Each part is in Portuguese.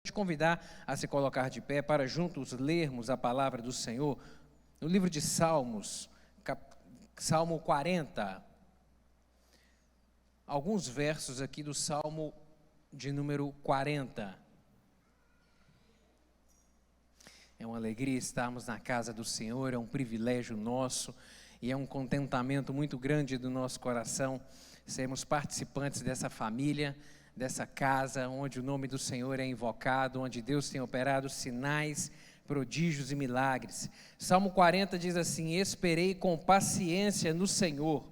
Te convidar a se colocar de pé para juntos lermos a palavra do Senhor no livro de Salmos, Salmo 40. Alguns versos aqui do Salmo de número 40. É uma alegria estarmos na casa do Senhor, é um privilégio nosso e é um contentamento muito grande do nosso coração sermos participantes dessa família, dessa casa onde o nome do Senhor é invocado, onde Deus tem operado sinais, prodígios e milagres. Salmo 40 diz assim: esperei com paciência no Senhor,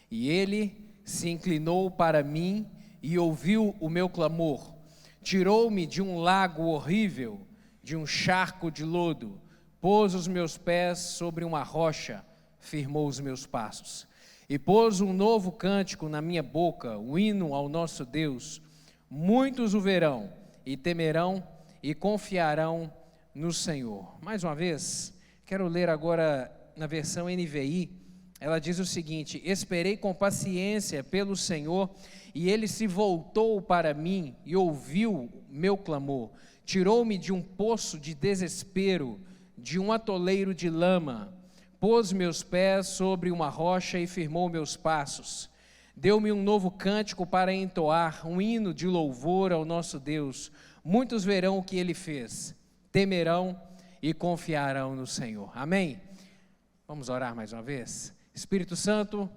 e Ele se inclinou para mim e ouviu o meu clamor. Tirou-me de um lago horrível, de um charco de lodo, pôs os meus pés sobre uma rocha, firmou os meus passos. E pôs um novo cântico na minha boca, um hino ao nosso Deus. Muitos o verão e temerão e confiarão no Senhor. Mais uma vez, quero ler agora na versão NVI. Ela diz o seguinte: esperei com paciência pelo Senhor, e Ele se voltou para mim e ouviu meu clamor. Tirou-me de um poço de desespero, de um atoleiro de lama. Pôs meus pés sobre uma rocha e firmou meus passos. Deu-me um novo cântico para entoar, um hino de louvor ao nosso Deus. Muitos verão o que Ele fez, temerão e confiarão no Senhor. Amém? Vamos orar mais uma vez? Espírito Santo,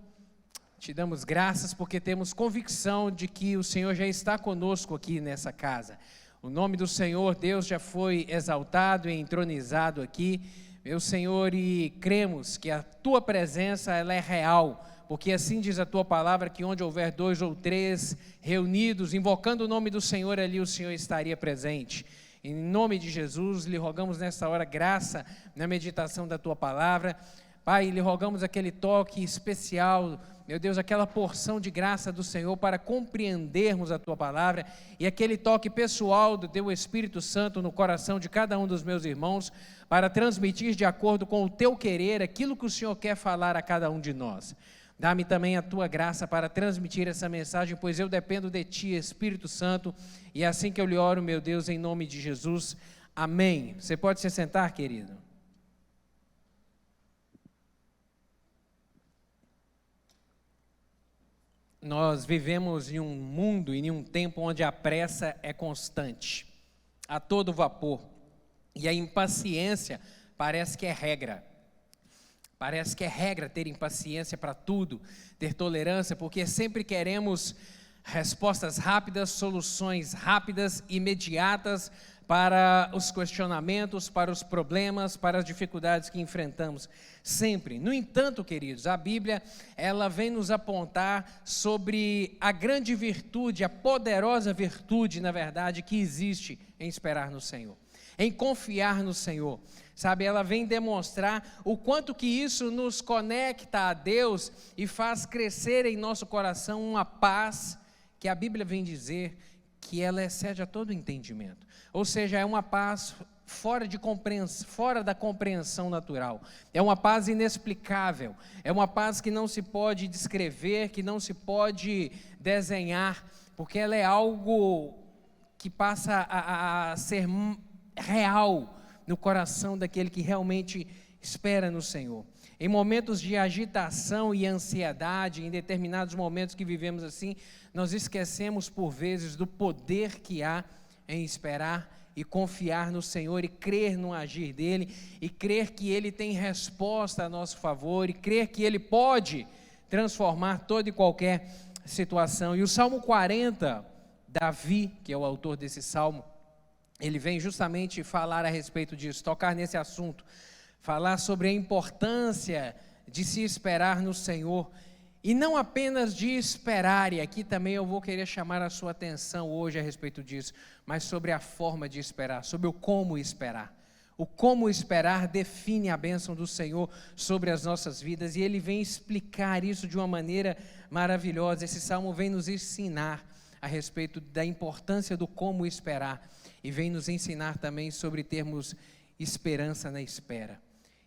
te damos graças porque temos convicção de que o Senhor já está conosco aqui nessa casa. O nome do Senhor, Deus, já foi exaltado e entronizado aqui, meu Senhor, e cremos que a Tua presença ela é real, porque assim diz a Tua palavra, que onde houver 2 ou 3 reunidos, invocando o nome do Senhor, ali o Senhor estaria presente. Em nome de Jesus, lhe rogamos nesta hora graça na meditação da Tua palavra. Pai, lhe rogamos aquele toque especial, meu Deus, aquela porção de graça do Senhor para compreendermos a Tua palavra e aquele toque pessoal do Teu Espírito Santo no coração de cada um dos meus irmãos para transmitir de acordo com o Teu querer aquilo que o Senhor quer falar a cada um de nós. Dá-me também a Tua graça para transmitir essa mensagem, pois eu dependo de Ti, Espírito Santo, e é assim que eu lhe oro, meu Deus, em nome de Jesus. Amém. Você pode se sentar, querido? Nós vivemos em um mundo e em um tempo onde a pressa é constante, a todo vapor, e a impaciência parece que é regra. Parece que é regra ter impaciência para tudo, ter tolerância, porque sempre queremos respostas rápidas, soluções rápidas, imediatas para os questionamentos, para os problemas, para as dificuldades que enfrentamos, sempre. No entanto, queridos, a Bíblia, ela vem nos apontar sobre a grande virtude, a poderosa virtude, na verdade, que existe em esperar no Senhor, em confiar no Senhor. Sabe, ela vem demonstrar o quanto que isso nos conecta a Deus e faz crescer em nosso coração uma paz que a Bíblia vem dizer que ela excede a todo entendimento. Ou seja, é uma paz fora da compreensão natural. É uma paz inexplicável. É uma paz que não se pode descrever, que não se pode desenhar, porque ela é algo que passa a ser real no coração daquele que realmente espera no Senhor. Em momentos de agitação e ansiedade, em determinados momentos que vivemos assim, nós esquecemos por vezes do poder que há em esperar e confiar no Senhor e crer no agir dEle, e crer que Ele tem resposta a nosso favor, e crer que Ele pode transformar toda e qualquer situação. E o Salmo 40, Davi, que é o autor desse Salmo, ele vem justamente falar a respeito disso, tocar nesse assunto, falar sobre a importância de se esperar no Senhor, e não apenas de esperar, e aqui também eu vou querer chamar a sua atenção hoje a respeito disso, mas sobre a forma de esperar, sobre o como esperar. O como esperar define a bênção do Senhor sobre as nossas vidas, e Ele vem explicar isso de uma maneira maravilhosa. Esse Salmo vem nos ensinar a respeito da importância do como esperar, e vem nos ensinar também sobre termos esperança na espera.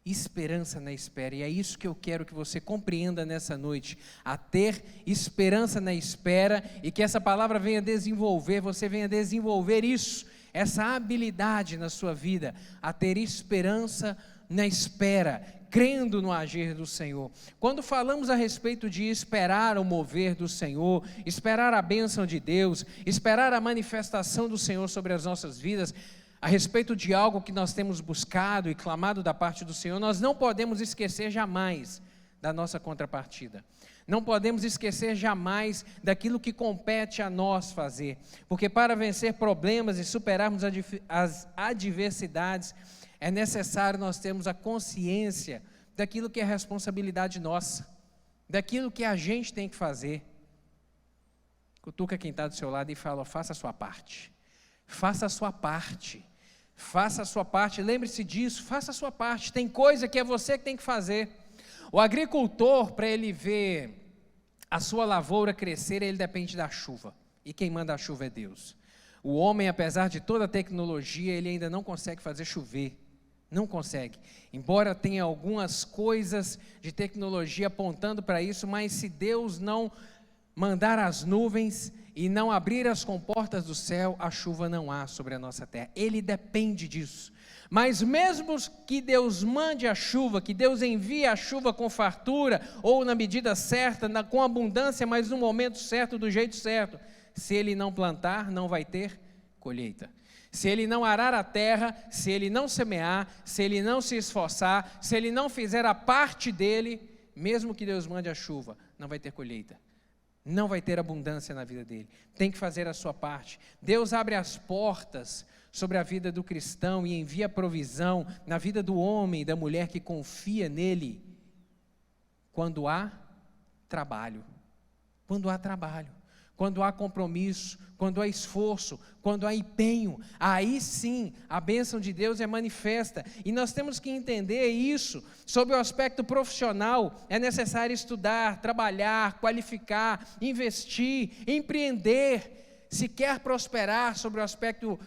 Esperança na espera, e é isso que eu quero que você compreenda nessa noite, a ter esperança na espera, e que essa palavra venha desenvolver, você venha desenvolver isso essa habilidade na sua vida a ter esperança na espera, crendo no agir do Senhor. Quando falamos a respeito de esperar o mover do Senhor, esperar a bênção de Deus, esperar a manifestação do Senhor sobre as nossas vidas, a respeito de algo que nós temos buscado e clamado da parte do Senhor, nós não podemos esquecer jamais da nossa contrapartida. Não podemos esquecer jamais daquilo que compete a nós fazer, porque para vencer problemas e superarmos as adversidades, é necessário nós termos a consciência daquilo que é responsabilidade nossa, daquilo que a gente tem que fazer. Cutuca quem está do seu lado e fala: faça a sua parte, faça a sua parte, faça a sua parte, lembre-se disso, faça a sua parte. Tem coisa que é você que tem que fazer. O agricultor, para ele ver a sua lavoura crescer, ele depende da chuva, e quem manda a chuva é Deus. O homem, apesar de toda a tecnologia, ele ainda não consegue fazer chover, não consegue, embora tenha algumas coisas de tecnologia apontando para isso, mas se Deus não mandar as nuvens e não abrir as comportas do céu, a chuva não há sobre a nossa terra. Ele depende disso. Mas mesmo que Deus mande a chuva, que Deus envie a chuva com fartura, ou na medida certa, com abundância, mas no momento certo, do jeito certo, se Ele não plantar, não vai ter colheita. Se Ele não arar a terra, se Ele não semear, se Ele não se esforçar, se Ele não fizer a parte dele, mesmo que Deus mande a chuva, não vai ter colheita. Não vai ter abundância na vida dele. Tem que fazer a sua parte. Deus abre as portas sobre a vida do cristão e envia provisão na vida do homem e da mulher que confia nele, quando há trabalho. Quando há trabalho, quando há compromisso, quando há esforço, quando há empenho, aí sim a bênção de Deus é manifesta. E nós temos que entender isso. Sob o aspecto profissional, é necessário estudar, trabalhar, qualificar, investir, empreender. Se quer prosperar sobre o aspecto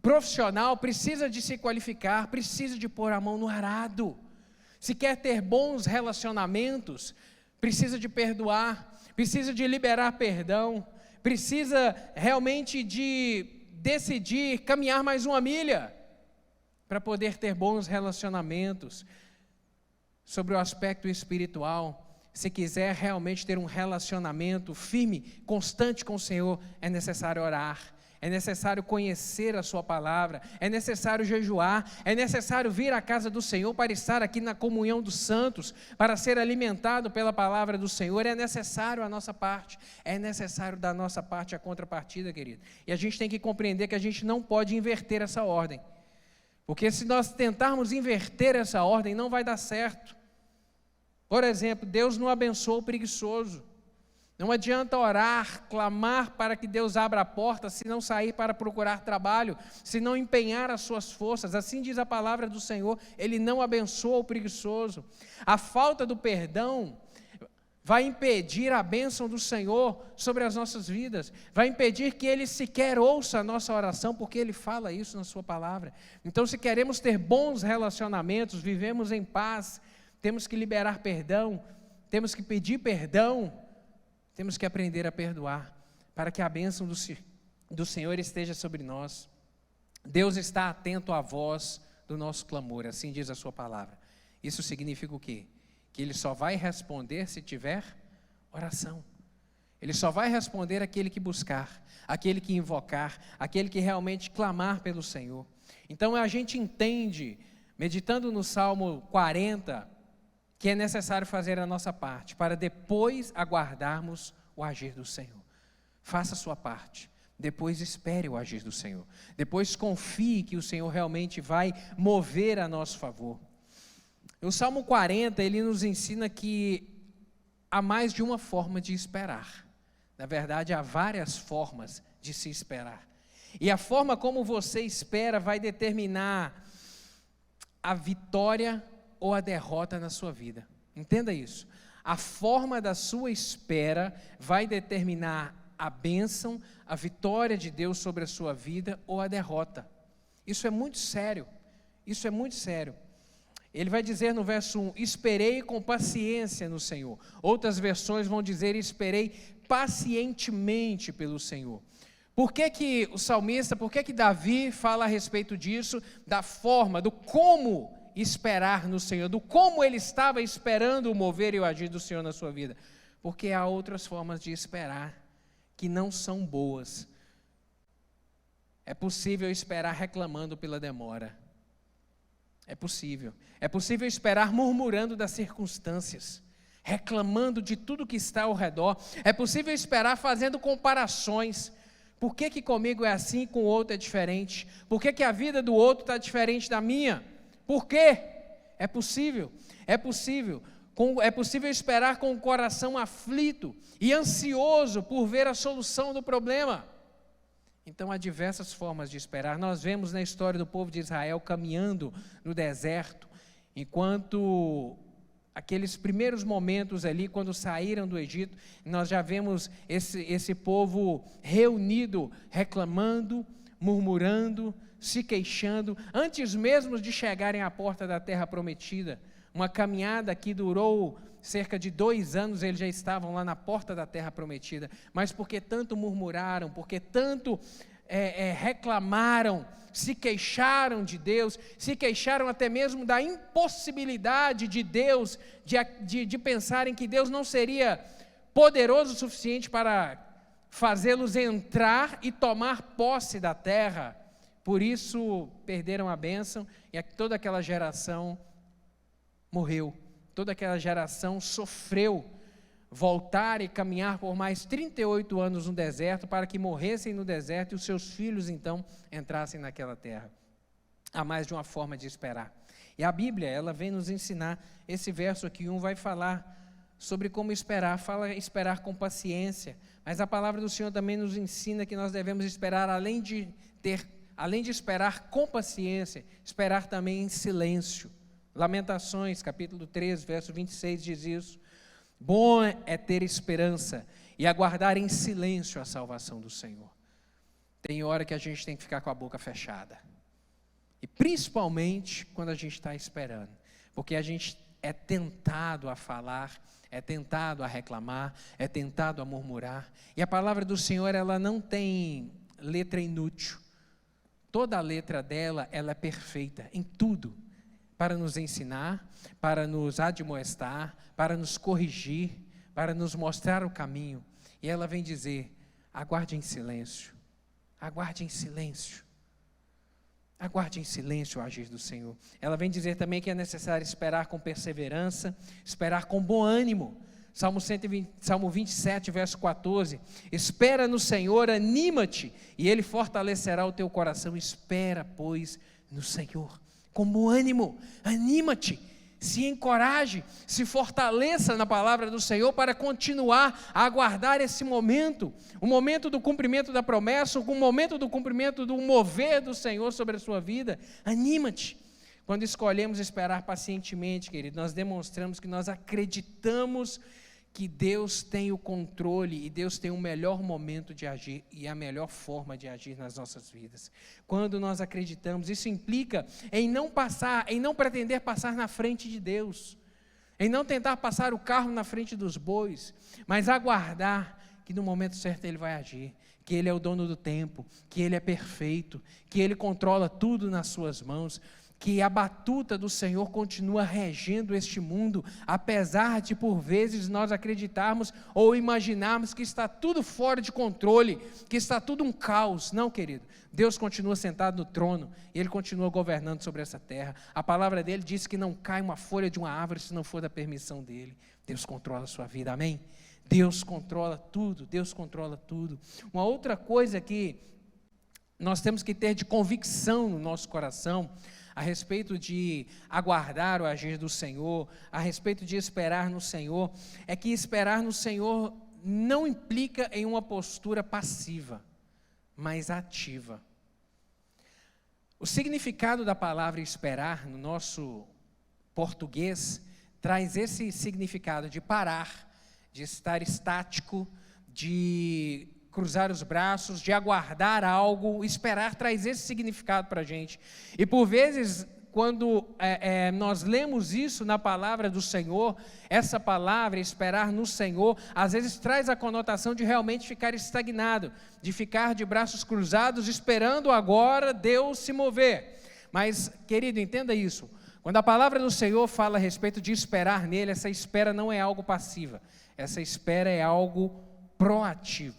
profissional, precisa de se qualificar, precisa de pôr a mão no arado. Se quer ter bons relacionamentos, precisa de perdoar, precisa de liberar perdão, precisa realmente de decidir caminhar mais uma milha para poder ter bons relacionamentos. Sobre o aspecto espiritual, se quiser realmente ter um relacionamento firme, constante com o Senhor, é necessário orar, é necessário conhecer a sua palavra, é necessário jejuar, é necessário vir à casa do Senhor para estar aqui na comunhão dos santos, para ser alimentado pela palavra do Senhor. É necessário a nossa parte, é necessário da nossa parte a contrapartida, querido. E a gente tem que compreender que a gente não pode inverter essa ordem, porque se nós tentarmos inverter essa ordem, não vai dar certo. Por exemplo, Deus não abençoa o preguiçoso. Não adianta orar, clamar para que Deus abra a porta, se não sair para procurar trabalho, se não empenhar as suas forças. Assim diz a palavra do Senhor, Ele não abençoa o preguiçoso. A falta do perdão vai impedir a bênção do Senhor sobre as nossas vidas, vai impedir que Ele sequer ouça a nossa oração, porque Ele fala isso na sua palavra. Então, se queremos ter bons relacionamentos, vivemos em paz, temos que liberar perdão, temos que pedir perdão, temos que aprender a perdoar, para que a bênção do Senhor esteja sobre nós. Deus está atento à voz do nosso clamor, assim diz a sua palavra. Isso significa o quê? Que Ele só vai responder se tiver oração. Ele só vai responder aquele que buscar, aquele que invocar, aquele que realmente clamar pelo Senhor. Então a gente entende, meditando no Salmo 40, que é necessário fazer a nossa parte, para depois aguardarmos o agir do Senhor. Faça a sua parte, depois espere o agir do Senhor, depois confie que o Senhor realmente vai mover a nosso favor. O Salmo 40, ele nos ensina que há mais de uma forma de esperar. Na verdade, há várias formas de se esperar. E a forma como você espera vai determinar a vitória ou a derrota na sua vida. Entenda isso. A forma da sua espera vai determinar a bênção, a vitória de Deus sobre a sua vida ou a derrota. Isso é muito sério. Isso é muito sério. Ele vai dizer no verso 1, esperei com paciência no Senhor. Outras versões vão dizer, esperei pacientemente pelo Senhor. Por que o salmista, por que Davi fala a respeito disso, da forma, do como esperar no Senhor, do como ele estava esperando o mover e o agir do Senhor na sua vida? Porque há outras formas de esperar que não são boas. É possível esperar reclamando pela demora. É possível esperar murmurando das circunstâncias, reclamando de tudo que está ao redor. É possível esperar fazendo comparações. Por que comigo é assim e com o outro é diferente? Por que a vida do outro está diferente da minha? Por quê? É possível esperar com o coração aflito e ansioso por ver a solução do problema. Então há diversas formas de esperar. Nós vemos na história do povo de Israel caminhando no deserto, enquanto aqueles primeiros momentos ali, quando saíram do Egito, nós já vemos esse povo reunido, reclamando, murmurando, se queixando, antes mesmo de chegarem à porta da terra prometida. Uma caminhada que durou cerca de 2 anos, eles já estavam lá na porta da terra prometida, mas porque tanto murmuraram, porque tanto reclamaram, se queixaram de Deus, se queixaram até mesmo da impossibilidade de Deus, de pensarem que Deus não seria poderoso o suficiente para fazê-los entrar e tomar posse da terra. Por isso perderam a bênção e toda aquela geração morreu, toda aquela geração sofreu voltar e caminhar por mais 38 anos no deserto, para que morressem no deserto e os seus filhos então entrassem naquela terra. Há mais de uma forma de esperar, e a Bíblia, ela vem nos ensinar. Esse verso aqui, vai falar sobre como esperar, fala esperar com paciência, mas a palavra do Senhor também nos ensina que nós devemos esperar, além de esperar com paciência, esperar também em silêncio. Lamentações, capítulo 3, verso 26 diz isso: bom é ter esperança e aguardar em silêncio a salvação do Senhor. Tem hora que a gente tem que ficar com a boca fechada, e principalmente quando a gente está esperando, porque a gente é tentado a falar, é tentado a reclamar, é tentado a murmurar, e a palavra do Senhor, ela não tem letra inútil. Toda a letra dela, ela é perfeita em tudo, para nos ensinar, para nos admoestar, para nos corrigir, para nos mostrar o caminho. E ela vem dizer: aguarde em silêncio, aguarde em silêncio, aguarde em silêncio o agir do Senhor. Ela vem dizer também que é necessário esperar com perseverança, esperar com bom ânimo. Salmo 27, verso 14: espera no Senhor, anima-te, e Ele fortalecerá o teu coração. Espera, pois, no Senhor, com bom ânimo, anima-te, se encoraje, se fortaleça na palavra do Senhor para continuar a aguardar esse momento, o momento do cumprimento da promessa, o momento do cumprimento do mover do Senhor sobre a sua vida. Anima-te. Quando escolhemos esperar pacientemente, querido, nós demonstramos que nós acreditamos que Deus tem o controle e Deus tem o melhor momento de agir e a melhor forma de agir nas nossas vidas. Quando nós acreditamos, isso implica em não pretender passar na frente de Deus, em não tentar passar o carro na frente dos bois, mas aguardar que no momento certo Ele vai agir, que Ele é o dono do tempo, que Ele é perfeito, que Ele controla tudo nas suas mãos, que a batuta do Senhor continua regendo este mundo, apesar de por vezes nós acreditarmos ou imaginarmos que está tudo fora de controle, que está tudo um caos. Não, querido, Deus continua sentado no trono e Ele continua governando sobre essa terra. A palavra dele diz que não cai uma folha de uma árvore se não for da permissão dele. Deus controla a sua vida, amém? Deus controla tudo, Deus controla tudo. Uma outra coisa que nós temos que ter de convicção no nosso coração a respeito de aguardar o agir do Senhor, a respeito de esperar no Senhor, é que esperar no Senhor não implica em uma postura passiva, mas ativa. O significado da palavra esperar no nosso português traz esse significado de parar, de estar estático, de cruzar os braços, de aguardar algo. Esperar traz esse significado para a gente. E por vezes, quando nós lemos isso na palavra do Senhor, essa palavra, esperar no Senhor, às vezes traz a conotação de realmente ficar estagnado, de ficar de braços cruzados, esperando agora Deus se mover. Mas, querido, entenda isso. Quando a palavra do Senhor fala a respeito de esperar nele, essa espera não é algo passiva, essa espera é algo proativo.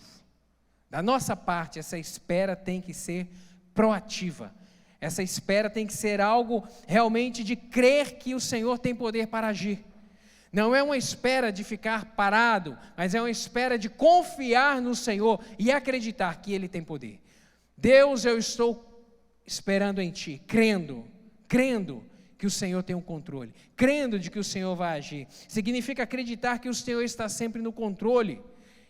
Da nossa parte, essa espera tem que ser proativa. Essa espera tem que ser algo realmente de crer que o Senhor tem poder para agir. Não é uma espera de ficar parado, mas é uma espera de confiar no Senhor e acreditar que Ele tem poder. Deus, eu estou esperando em Ti, crendo que o Senhor tem o controle, crendo de que o Senhor vai agir. Significa acreditar que o Senhor está sempre no controle.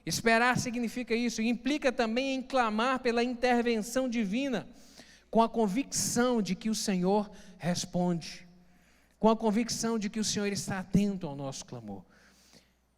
Esperar significa isso, e implica também em clamar pela intervenção divina, com a convicção de que o Senhor responde, com a convicção de que o Senhor está atento ao nosso clamor.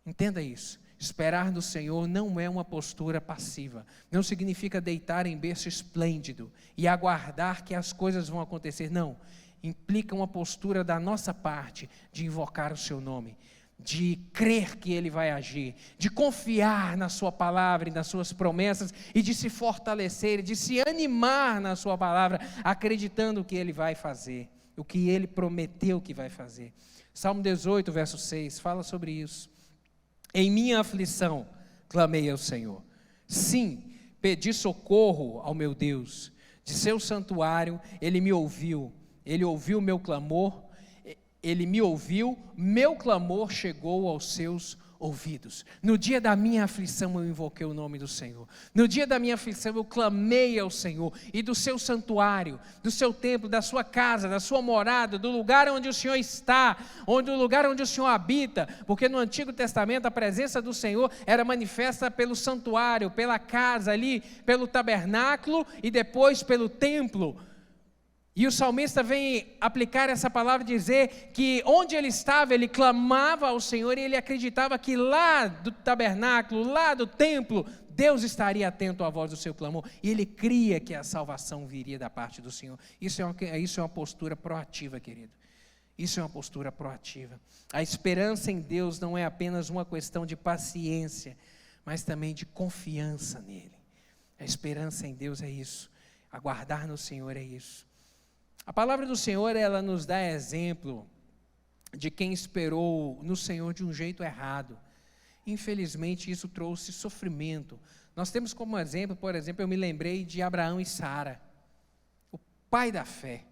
Entenda isso, esperar no Senhor não é uma postura passiva, não significa deitar em berço esplêndido e aguardar que as coisas vão acontecer, não. Implica uma postura da nossa parte de invocar o seu nome, de crer que Ele vai agir, de confiar na sua palavra e nas suas promessas, e de se fortalecer, de se animar na sua palavra, acreditando que Ele vai fazer, o que Ele prometeu que vai fazer. Salmo 18, verso 6, fala sobre isso. Em minha aflição, clamei ao Senhor. Sim, pedi socorro ao meu Deus. De seu santuário, Ele me ouviu. Ele ouviu meu clamor, Ele me ouviu, meu clamor chegou aos seus ouvidos. No dia da minha aflição eu invoquei o nome do Senhor. No dia da minha aflição eu clamei ao Senhor. E do seu santuário, do seu templo, da sua casa, da sua morada, do lugar onde o Senhor está, do lugar onde o Senhor habita, porque no Antigo Testamento a presença do Senhor era manifesta pelo santuário, pela casa ali, pelo tabernáculo e depois pelo templo. E o salmista vem aplicar essa palavra e dizer que onde ele estava, ele clamava ao Senhor e ele acreditava que lá do tabernáculo, lá do templo, Deus estaria atento à voz do seu clamor. E ele cria que a salvação viria da parte do Senhor. Isso é uma postura proativa, querido. Isso é uma postura proativa. A esperança em Deus não é apenas uma questão de paciência, mas também de confiança nele. A esperança em Deus é isso. Aguardar no Senhor é isso. A palavra do Senhor, ela nos dá exemplo de quem esperou no Senhor de um jeito errado. Infelizmente, isso trouxe sofrimento. Nós temos como exemplo, por exemplo, eu me lembrei de Abraão e Sara, o pai da fé,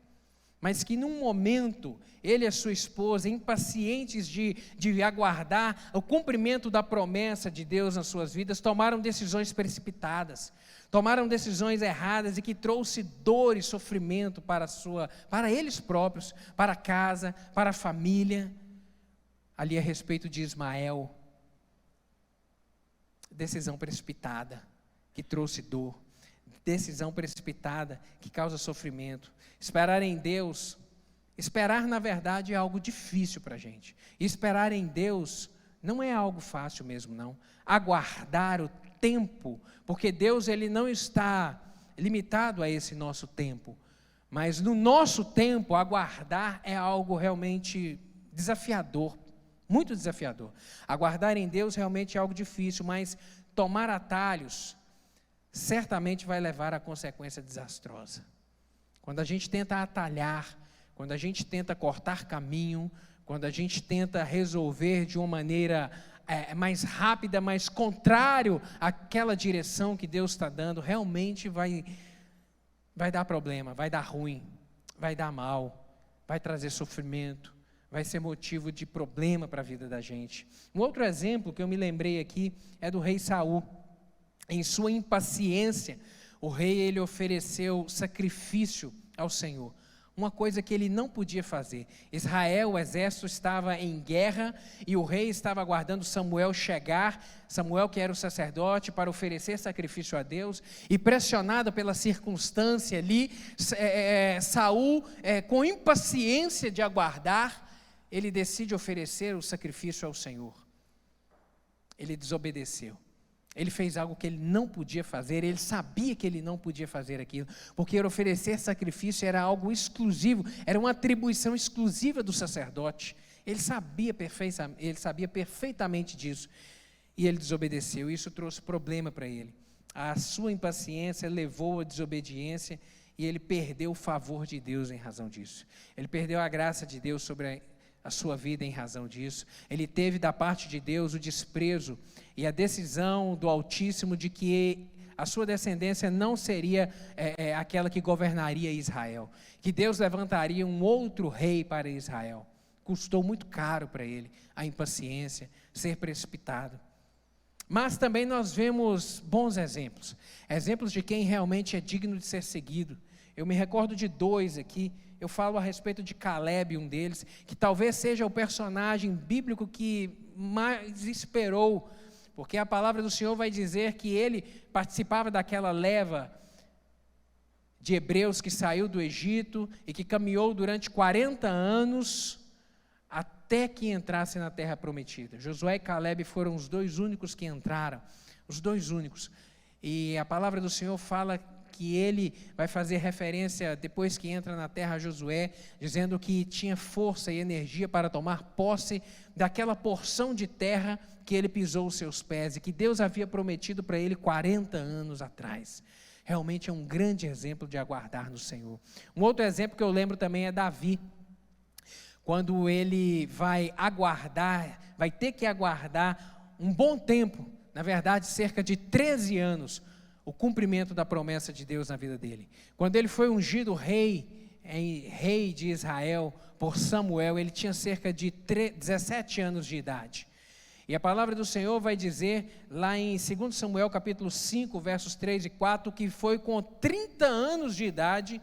mas que num momento, ele e a sua esposa, impacientes de aguardar o cumprimento da promessa de Deus nas suas vidas, tomaram decisões precipitadas, tomaram decisões erradas e que trouxe dor e sofrimento para eles próprios, para a casa, para a família. Ali a respeito de Ismael, decisão precipitada que trouxe dor, decisão precipitada que causa sofrimento. Esperar em Deus, esperar na verdade é algo difícil para a gente. Esperar em Deus não é algo fácil mesmo não. Aguardar o tempo, porque Deus ele não está limitado a esse nosso tempo, mas no nosso tempo aguardar é algo realmente desafiador, muito desafiador. Aguardar em Deus realmente é algo difícil, mas tomar atalhos certamente vai levar a consequência desastrosa. Quando a gente tenta atalhar, quando a gente tenta cortar caminho, quando a gente tenta resolver de uma maneira mais rápida, mais contrário àquela direção que Deus está dando, realmente vai dar problema, vai dar ruim, vai dar mal, vai trazer sofrimento, vai ser motivo de problema para a vida da gente. Um outro exemplo que eu me lembrei aqui é do rei Saul. Em sua impaciência, o rei ele ofereceu sacrifício ao Senhor, uma coisa que ele não podia fazer. Israel, o exército estava em guerra e o rei estava aguardando Samuel chegar, Samuel que era o sacerdote, para oferecer sacrifício a Deus, e pressionado pela circunstância ali, Saul, com impaciência de aguardar, ele decide oferecer o sacrifício ao Senhor. Ele desobedeceu. Ele fez algo que ele não podia fazer, ele sabia que ele não podia fazer aquilo, porque oferecer sacrifício era algo exclusivo, era uma atribuição exclusiva do sacerdote. Ele sabia perfeitamente disso, e ele desobedeceu. Isso trouxe problema para ele. A sua impaciência levou à desobediência, e ele perdeu o favor de Deus em razão disso. Ele perdeu a graça de Deus sobre a sua vida em razão disso. Ele teve da parte de Deus o desprezo e a decisão do Altíssimo de que a sua descendência não seria aquela que governaria Israel, que Deus levantaria um outro rei para Israel. Custou muito caro para ele a impaciência, ser precipitado. Mas também nós vemos bons exemplos, exemplos de quem realmente é digno de ser seguido. Eu me recordo de 2 aqui. Eu falo a respeito de Caleb, um deles, que talvez seja o personagem bíblico que mais esperou, porque a palavra do Senhor vai dizer que ele participava daquela leva de hebreus que saiu do Egito e que caminhou durante 40 anos até que entrasse na terra prometida. Josué e Caleb foram os 2 únicos que entraram, os 2 únicos. E a palavra do Senhor fala que ele vai fazer referência, depois que entra na terra, a Josué, dizendo que tinha força e energia para tomar posse daquela porção de terra que ele pisou os seus pés, e que Deus havia prometido para ele 40 anos atrás. Realmente é um grande exemplo de aguardar no Senhor. Um outro exemplo que eu lembro também é Davi, quando ele vai ter que aguardar um bom tempo, na verdade cerca de 13 anos, o cumprimento da promessa de Deus na vida dele. Quando ele foi ungido rei de Israel por Samuel, ele tinha cerca de 17 anos de idade. E a palavra do Senhor vai dizer, lá em 2 Samuel capítulo 5, versos 3 e 4, que foi com 30 anos de idade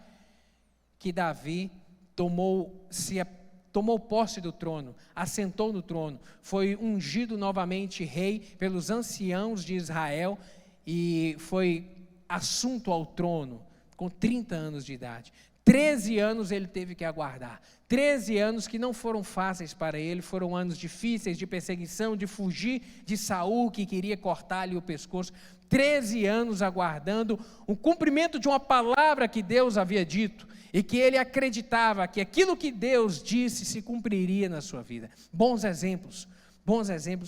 que Davi tomou posse do trono, assentou no trono, foi ungido novamente rei pelos anciãos de Israel, e foi assunto ao trono com 30 anos de idade. 13 anos ele teve que aguardar, 13 anos que não foram fáceis para ele, foram anos difíceis de perseguição, de fugir de Saul, que queria cortar-lhe o pescoço. 13 anos aguardando o cumprimento de uma palavra que Deus havia dito, e que ele acreditava que aquilo que Deus disse se cumpriria na sua vida. Bons exemplos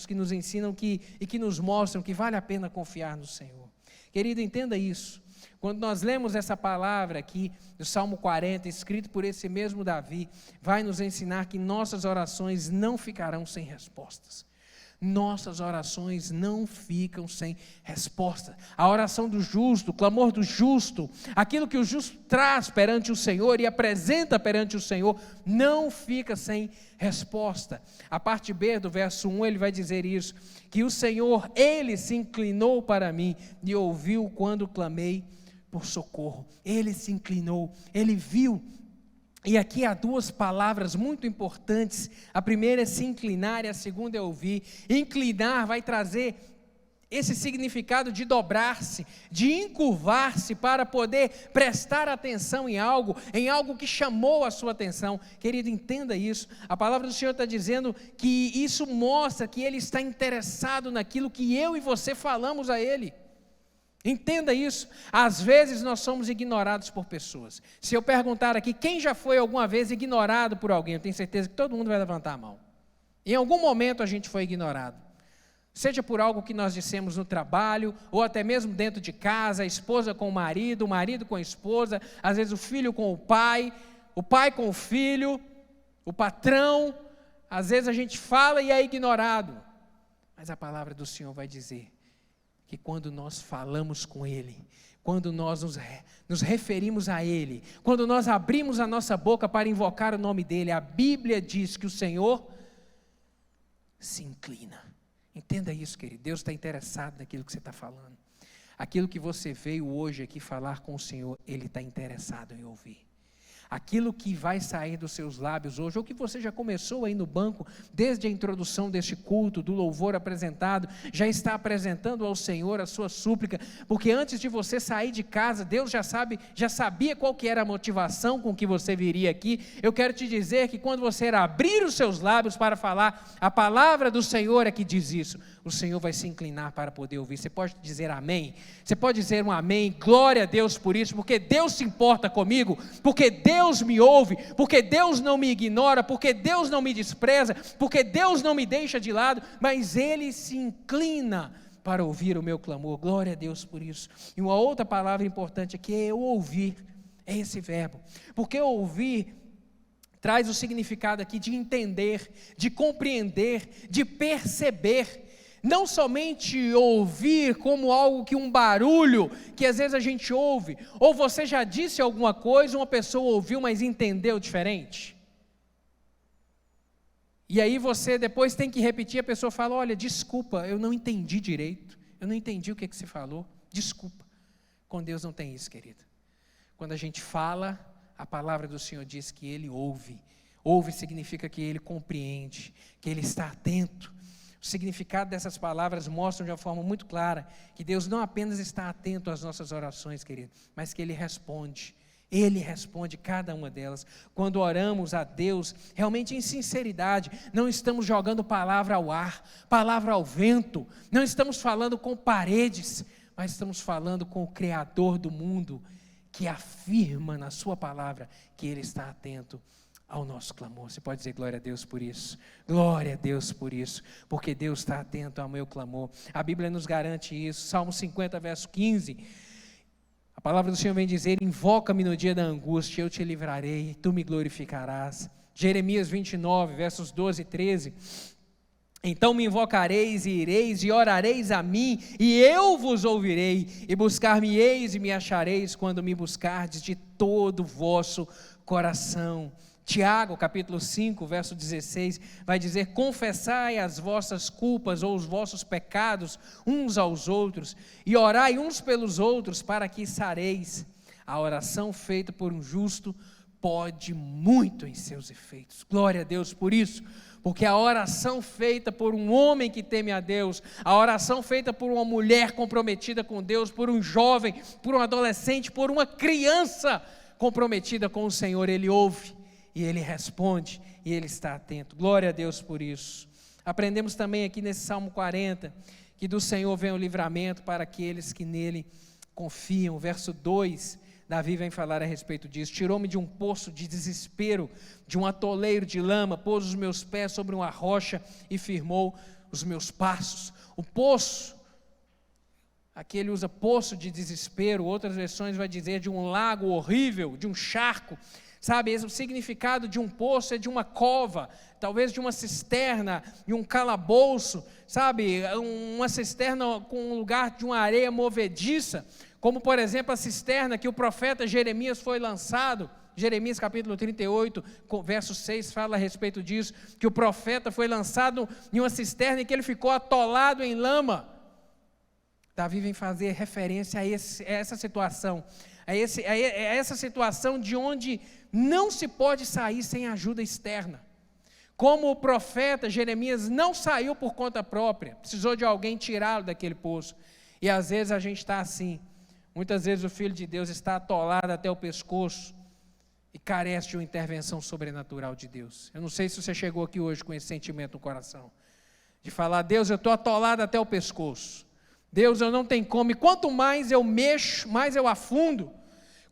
que nos ensinam e que nos mostram que vale a pena confiar no Senhor. Querido, entenda isso. Quando nós lemos essa palavra aqui, do Salmo 40, escrito por esse mesmo Davi, vai nos ensinar que nossas orações não ficarão sem respostas. Nossas orações não ficam sem resposta. A oração do justo, o clamor do justo, aquilo que o justo traz perante o Senhor e apresenta perante o Senhor, não fica sem resposta. A parte B do verso 1, ele vai dizer isso, que o Senhor, Ele se inclinou para mim e ouviu quando clamei por socorro. Ele se inclinou, Ele viu. E aqui há 2 palavras muito importantes. A primeira é se inclinar e a segunda é ouvir. Inclinar vai trazer esse significado de dobrar-se, de encurvar-se para poder prestar atenção em algo que chamou a sua atenção. Querido, entenda isso. A palavra do Senhor está dizendo que isso mostra que Ele está interessado naquilo que eu e você falamos a Ele. Entenda isso. Às vezes nós somos ignorados por pessoas. Se eu perguntar aqui, quem já foi alguma vez ignorado por alguém? Eu tenho certeza que todo mundo vai levantar a mão. Em algum momento a gente foi ignorado. Seja por algo que nós dissemos no trabalho, ou até mesmo dentro de casa, a esposa com o marido com a esposa, às vezes o filho com o pai com o filho, o patrão. Às vezes a gente fala e é ignorado. Mas a palavra do Senhor vai dizer que quando nós falamos com Ele, quando nós nos referimos a Ele, quando nós abrimos a nossa boca para invocar o nome dEle, a Bíblia diz que o Senhor se inclina. Entenda isso, querido. Deus está interessado naquilo que você está falando. Aquilo que você veio hoje aqui falar com o Senhor, Ele está interessado em ouvir. Aquilo que vai sair dos seus lábios hoje, ou que você já começou aí no banco, desde a introdução deste culto, do louvor apresentado, já está apresentando ao Senhor a sua súplica, porque antes de você sair de casa, Deus já sabia qual que era a motivação com que você viria aqui. Eu quero te dizer que quando você abrir os seus lábios para falar, a palavra do Senhor é que diz isso, o Senhor vai se inclinar para poder ouvir. Você pode dizer amém? Você pode dizer um amém, glória a Deus por isso, porque Deus se importa comigo, porque Deus me ouve, porque Deus não me ignora, porque Deus não me despreza, porque Deus não me deixa de lado, mas Ele se inclina para ouvir o meu clamor. Glória a Deus por isso. E uma outra palavra importante aqui é ouvir, é esse verbo, porque ouvir traz o significado aqui de entender, de compreender, de perceber. Não somente ouvir como algo que um barulho, que às vezes a gente ouve, ou você já disse alguma coisa, uma pessoa ouviu, mas entendeu diferente. E aí você depois tem que repetir, a pessoa fala, olha, desculpa, eu não entendi direito, eu não entendi o que você falou, desculpa. Com Deus não tem isso, querida. Quando a gente fala, a palavra do Senhor diz que Ele ouve. Ouve significa que Ele compreende, que Ele está atento. O significado dessas palavras mostram de uma forma muito clara que Deus não apenas está atento às nossas orações, querido, mas que Ele responde cada uma delas. Quando oramos a Deus, realmente em sinceridade, não estamos jogando palavra ao ar, palavra ao vento, não estamos falando com paredes, mas estamos falando com o Criador do mundo, que afirma na sua palavra que Ele está atento ao nosso clamor. Você pode dizer glória a Deus por isso? Glória a Deus por isso, porque Deus está atento ao meu clamor. A Bíblia nos garante isso. Salmo 50, verso 15, a palavra do Senhor vem dizer, invoca-me no dia da angústia, eu te livrarei, tu me glorificarás. Jeremias 29, versos 12 e 13, então me invocareis e ireis e orareis a mim, e eu vos ouvirei, e buscar-me-eis e me achareis, quando me buscardes de todo o vosso coração. Tiago, capítulo 5, verso 16, vai dizer, confessai as vossas culpas ou os vossos pecados uns aos outros, e orai uns pelos outros, para que sareis. A oração feita por um justo pode muito em seus efeitos. Glória a Deus por isso, porque a oração feita por um homem que teme a Deus, a oração feita por uma mulher comprometida com Deus, por um jovem, por um adolescente, por uma criança comprometida com o Senhor, Ele ouve, e Ele responde, e Ele está atento. Glória a Deus por isso. Aprendemos também aqui nesse Salmo 40, que do Senhor vem o livramento para aqueles que nele confiam. Verso 2, Davi vem falar a respeito disso. Tirou-me de um poço de desespero, de um atoleiro de lama, pôs os meus pés sobre uma rocha e firmou os meus passos. O poço, aqui ele usa poço de desespero, outras versões vai dizer de um lago horrível, de um charco. Sabe, o significado de um poço é de uma cova, talvez de uma cisterna, de um calabouço, sabe, uma cisterna com um lugar de uma areia movediça, como por exemplo a cisterna que o profeta Jeremias foi lançado. Jeremias capítulo 38, verso 6 fala a respeito disso, que o profeta foi lançado em uma cisterna e que ele ficou atolado em lama. Davi vem fazer referência a essa situação, a essa situação de onde não se pode sair sem ajuda externa. Como o profeta Jeremias não saiu por conta própria, precisou de alguém tirá-lo daquele poço. E às vezes a gente está assim, muitas vezes o Filho de Deus está atolado até o pescoço e carece de uma intervenção sobrenatural de Deus. Eu não sei se você chegou aqui hoje com esse sentimento no coração, de falar, Deus, eu estou atolado até o pescoço, Deus, eu não tenho como, e quanto mais eu mexo, mais eu afundo,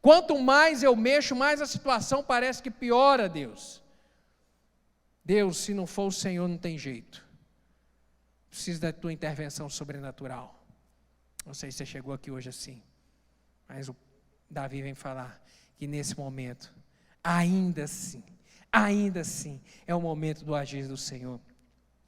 quanto mais eu mexo, mais a situação parece que piora, Deus. Deus, se não for o Senhor, não tem jeito. Preciso da tua intervenção sobrenatural. Não sei se você chegou aqui hoje assim, mas o Davi vem falar que nesse momento, ainda assim, é o momento do agir do Senhor.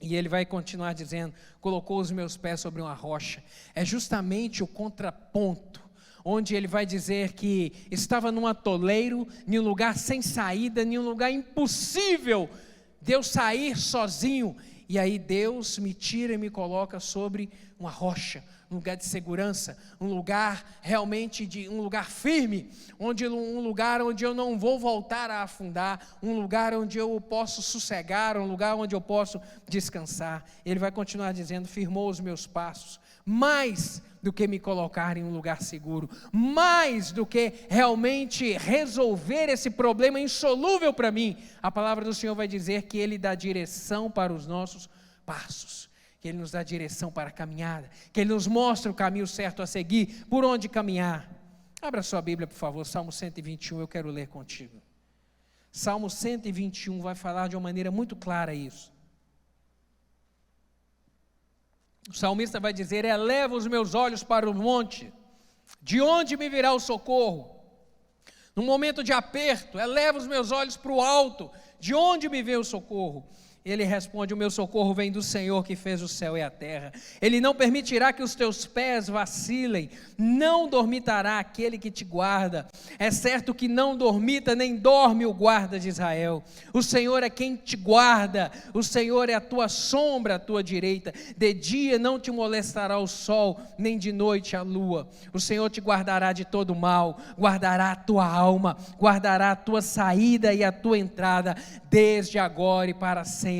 E ele vai continuar dizendo, colocou os meus pés sobre uma rocha. É justamente o contraponto, onde ele vai dizer que estava num atoleiro, em um lugar sem saída, em um lugar impossível de eu sair sozinho. E aí Deus me tira e me coloca sobre uma rocha, um lugar de segurança, um lugar realmente um lugar firme, um lugar onde eu não vou voltar a afundar, um lugar onde eu posso sossegar, um lugar onde eu posso descansar. Ele vai continuar dizendo: firmou os meus passos, mais do que me colocar em um lugar seguro, mais do que realmente resolver esse problema insolúvel para mim. A palavra do Senhor vai dizer que Ele dá direção para os nossos passos, que Ele nos dá direção para a caminhada, que Ele nos mostra o caminho certo a seguir, por onde caminhar. Abra sua Bíblia, por favor, Salmo 121, eu quero ler contigo. Salmo 121 vai falar de uma maneira muito clara isso. O salmista vai dizer: eleva os meus olhos para o monte, de onde me virá o socorro? No momento de aperto, eleva os meus olhos para o alto, de onde me vem o socorro? Ele responde: o meu socorro vem do Senhor que fez o céu e a terra. Ele não permitirá que os teus pés vacilem, não dormitará aquele que te guarda. É certo que não dormita nem dorme o guarda de Israel. O Senhor é quem te guarda, o Senhor é a tua sombra à tua direita. De dia não te molestará o sol, nem de noite a lua. O Senhor te guardará de todo mal, guardará a tua alma, guardará a tua saída e a tua entrada, desde agora e para sempre.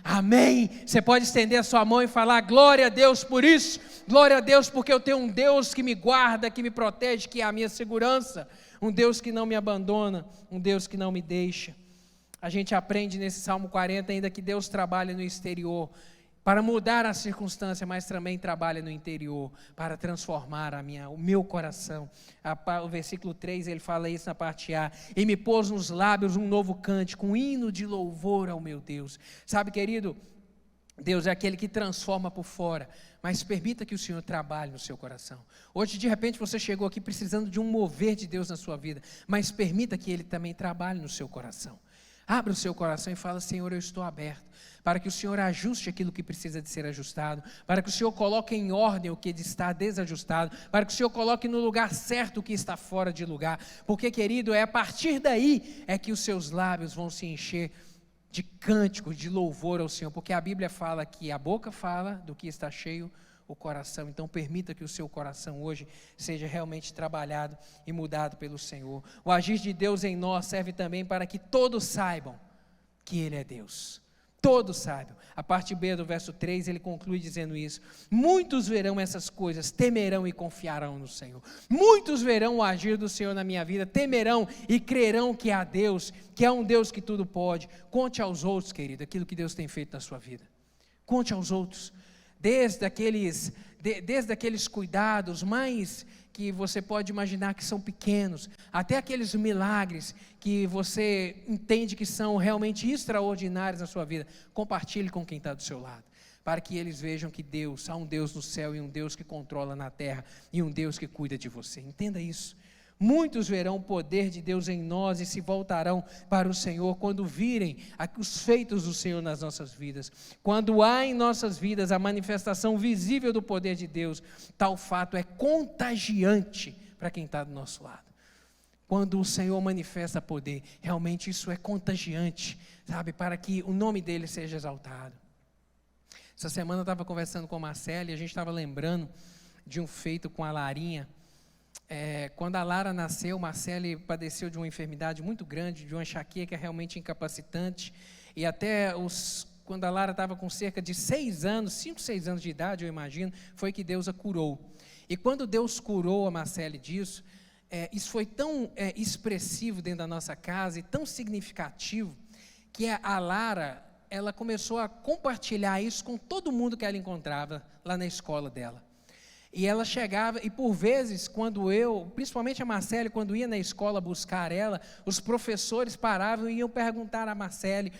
Amém. Você pode estender a sua mão e falar: glória a Deus por isso, glória a Deus porque eu tenho um Deus que me guarda, que me protege, que é a minha segurança, um Deus que não me abandona, um Deus que não me deixa. A gente aprende nesse Salmo 40 ainda que Deus trabalha no exterior para mudar a circunstância, mas também trabalha no interior para transformar o meu coração. O versículo 3, ele fala isso na parte A: e me pôs nos lábios um novo cântico, um hino de louvor ao meu Deus. Sabe, querido, Deus é aquele que transforma por fora, mas permita que o Senhor trabalhe no seu coração. Hoje, de repente, você chegou aqui precisando de um mover de Deus na sua vida, mas permita que Ele também trabalhe no seu coração. Abra o seu coração e fala: Senhor, eu estou aberto, para que o Senhor ajuste aquilo que precisa de ser ajustado, para que o Senhor coloque em ordem o que está desajustado, para que o Senhor coloque no lugar certo o que está fora de lugar, porque, querido, é a partir daí é que os seus lábios vão se encher de cânticos, de louvor ao Senhor, porque a Bíblia fala que a boca fala do que está cheio o coração. Então permita que o seu coração hoje seja realmente trabalhado e mudado pelo Senhor. O agir de Deus em nós serve também para que todos saibam que Ele é Deus. Todos saibam. A parte B do verso 3, ele conclui dizendo isso: muitos verão essas coisas, temerão e confiarão no Senhor. Muitos verão o agir do Senhor na minha vida, temerão e crerão que há Deus, que há um Deus que tudo pode. Conte aos outros, querido, aquilo que Deus tem feito na sua vida. Conte aos outros. Desde aqueles cuidados mais que você pode imaginar que são pequenos, até aqueles milagres que você entende que são realmente extraordinários na sua vida. Compartilhe com quem está do seu lado, para que eles vejam que há um Deus no céu e um Deus que controla na terra e um Deus que cuida de você. Entenda isso. Muitos verão o poder de Deus em nós e se voltarão para o Senhor quando virem os feitos do Senhor nas nossas vidas. Quando há em nossas vidas a manifestação visível do poder de Deus, tal fato é contagiante para quem está do nosso lado. Quando o Senhor manifesta poder, realmente isso é contagiante, sabe, para que o nome dele seja exaltado. Essa semana eu estava conversando com a Marcela e a gente estava lembrando de um feito com a Larinha. Quando a Lara nasceu, Marcele padeceu de uma enfermidade muito grande, de uma enxaqueca realmente incapacitante, e até quando a Lara estava com cerca de 5, 6 anos de idade, eu imagino, foi que Deus a curou. E quando Deus curou a Marcele disso, isso foi tão expressivo dentro da nossa casa e tão significativo, que a Lara, ela começou a compartilhar isso com todo mundo que ela encontrava lá na escola dela. E ela chegava, e por vezes, principalmente a Marcele, quando ia na escola buscar ela, os professores paravam e iam perguntar a Marcele,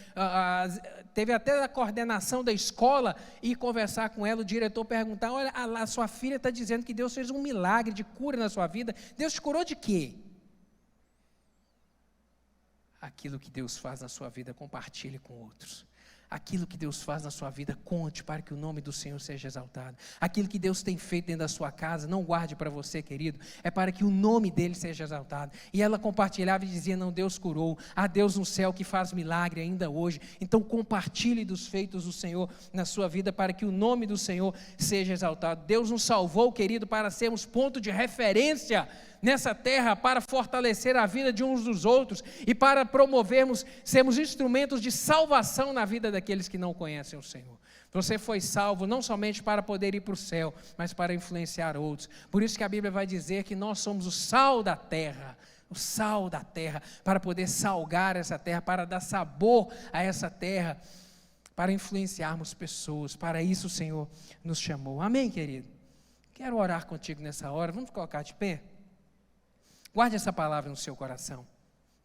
teve até a coordenação da escola, ir conversar com ela, o diretor perguntar: olha, a sua filha está dizendo que Deus fez um milagre de cura na sua vida, Deus te curou de quê? Aquilo que Deus faz na sua vida, compartilhe com outros. Aquilo que Deus faz na sua vida, conte para que o nome do Senhor seja exaltado. Aquilo que Deus tem feito dentro da sua casa, não guarde para você, querido, é para que o nome dele seja exaltado. E ela compartilhava e dizia, não, Deus curou, há Deus no céu que faz milagre ainda hoje. Então compartilhe dos feitos do Senhor na sua vida, para que o nome do Senhor seja exaltado. Deus nos salvou, querido, para sermos ponto de referência nessa terra, para fortalecer a vida de uns dos outros e para promovermos, sermos instrumentos de salvação na vida daqueles que não conhecem o Senhor. Você foi salvo não somente para poder ir para o céu, mas para influenciar outros. Por isso que a Bíblia vai dizer que nós somos o sal da terra, para poder salgar essa terra, para dar sabor a essa terra, para influenciarmos pessoas. Para isso o Senhor nos chamou. Amém, querido? Quero orar contigo nessa hora. Vamos colocar de pé? Guarde essa palavra no seu coração.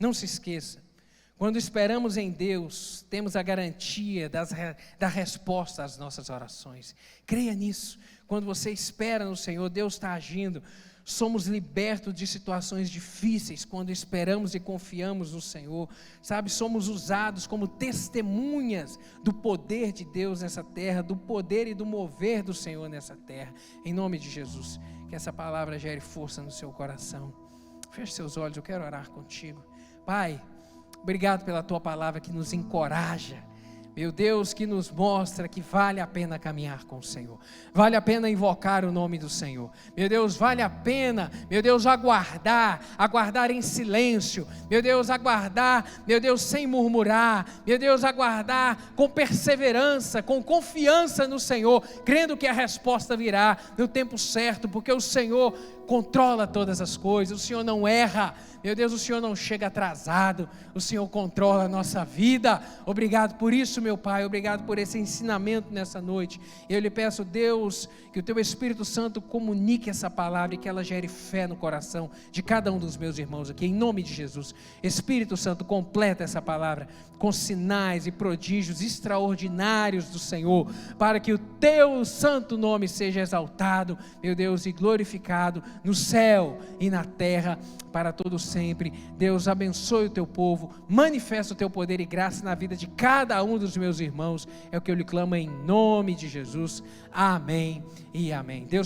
Não se esqueça. Quando esperamos em Deus, temos a garantia da resposta às nossas orações. Creia nisso. Quando você espera no Senhor, Deus está agindo. Somos libertos de situações difíceis quando esperamos e confiamos no Senhor. Sabe, somos usados como testemunhas do poder de Deus nessa terra, do poder e do mover do Senhor nessa terra. Em nome de Jesus, que essa palavra gere força no seu coração. Feche seus olhos, eu quero orar contigo. Pai, obrigado pela tua palavra que nos encoraja. Meu Deus, que nos mostra que vale a pena caminhar com o Senhor. Vale a pena invocar o nome do Senhor. Meu Deus, vale a pena, meu Deus, aguardar em silêncio. Meu Deus, aguardar, meu Deus, sem murmurar. Meu Deus, aguardar com perseverança, com confiança no Senhor, crendo que a resposta virá no tempo certo, porque o Senhor controla todas as coisas, o Senhor não erra, meu Deus, o Senhor não chega atrasado, o Senhor controla a nossa vida. Obrigado por isso, meu Pai, obrigado por esse ensinamento nessa noite. Eu lhe peço, Deus, que o Teu Espírito Santo comunique essa palavra e que ela gere fé no coração de cada um dos meus irmãos aqui, em nome de Jesus. Espírito Santo, completa essa palavra com sinais e prodígios extraordinários do Senhor, para que o Teu santo nome seja exaltado, meu Deus, e glorificado no céu e na terra, para todo sempre. Deus, abençoe o Teu povo, manifesta o Teu poder e graça na vida de cada um dos meus irmãos, é o que eu lhe clamo em nome de Jesus, amém e amém. Deus